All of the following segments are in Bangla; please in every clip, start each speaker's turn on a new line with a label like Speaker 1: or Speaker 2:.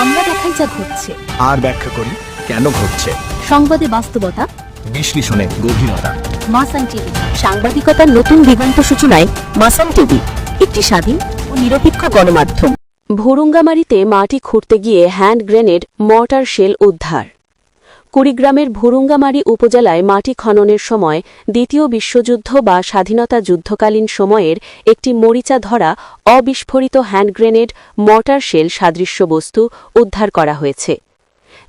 Speaker 1: আমরা দেখাই যা ঘটছে,
Speaker 2: আর ব্যাখ্যা করি কেন ঘটছে।
Speaker 1: সংবাদে বাস্তবতা,
Speaker 2: বিশ্লেষণে গভীরতা।
Speaker 1: মাসান টিভি, সাংবাদিকতার নতুন দিগন্ত সূচনায় মাসান টিভি, একটি স্বাধীন ও নিরপেক্ষ গণমাধ্যম।
Speaker 3: ভুরুঙ্গামারীতে মাটি খুঁড়তে গিয়ে হ্যান্ড গ্রেনেড, মর্টার শেল উদ্ধার। কুড়িগ্রামের ভুরুঙ্গামারী উপজেলায় মাটি খননের সময় দ্বিতীয় বিশ্বযুদ্ধ বা স্বাধীনতা যুদ্ধকালীন সময়ের একটি মরিচা ধরা অবিস্ফোরিত হ্যান্ড গ্রেনেড, মর্টার শেল সাদৃশ্য বস্তু উদ্ধার করা হয়েছে।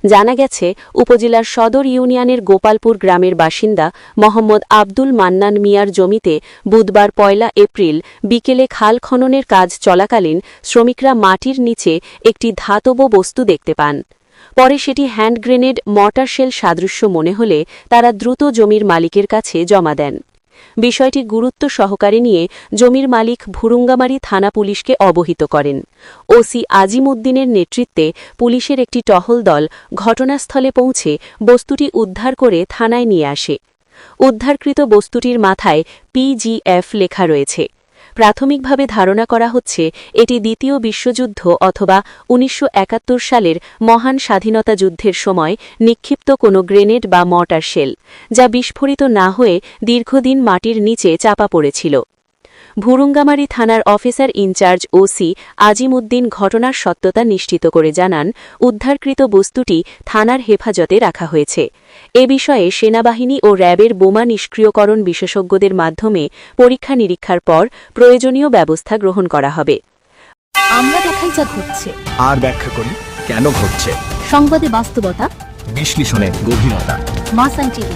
Speaker 3: জানা গেছে, উপজেলার সদর ইউনিয়নের গোপালপুর গ্রামের বাসিন্দা মোহাম্মদ আব্দুল মান্নান মিয়ার জমিতে বুধবার ১ এপ্রিল বিকেলে খাল খননের কাজ চলাকালীন শ্রমিকরা মাটির নিচে একটি ধাতব বস্তু দেখতে পান। পরে সেটি হ্যান্ড গ্রেনেড, মর্টার শেল সাদৃশ্য মনে হলে তারা দ্রুত জমির মালিকের কাছে জমা দেন। বিষয়টি গুরুত্ব সহকারে নিয়ে জমির মালিক ভুরুঙ্গামারী থানা পুলিশকে অবহিত করেন। ওসি আজিম উদ্দিনের নেতৃত্বে পুলিশের একটি টহল দল ঘটনাস্থলে পৌঁছে বস্তুটি উদ্ধার করে থানায় নিয়ে আসে। উদ্ধারকৃত বস্তুটির মাথায় PGF লেখা রয়েছে। প্রাথমিকভাবে ধারণা করা হচ্ছে এটি দ্বিতীয় বিশ্বযুদ্ধ অথবা ১৯৭১ সালের মহান স্বাধীনতা যুদ্ধের সময় নিক্ষিপ্ত কোনো গ্রেনেড বা মর্টার শেল, যা বিস্ফোরিত না হয়ে দীর্ঘদিন মাটির নিচে চাপা পড়েছিল। ভুরুঙ্গামারী থানার অফিসার ইনচার্জ ওসি আজিম উদ্দিন ঘটনার সত্যতা নিশ্চিত করে জানান, উদ্ধারকৃত বস্তুটি থানার হেফাজতে রাখা হয়েছে। এ বিষয়ে সেনাবাহিনী ও র্যাবের বোমা নিষ্ক্রিয়করণ বিশেষজ্ঞদের মাধ্যমে পরীক্ষা নিরীক্ষার পর প্রয়োজনীয় ব্যবস্থা গ্রহণ করা হবে।
Speaker 1: আমরা দেখাই যা ঘটছে,
Speaker 2: আর ব্যাখ্যা করি কেন ঘটছে।
Speaker 1: সংবাদে বাস্তবতা,
Speaker 2: বিশ্লেষণে গভীরতা।
Speaker 1: মাসান টিভি।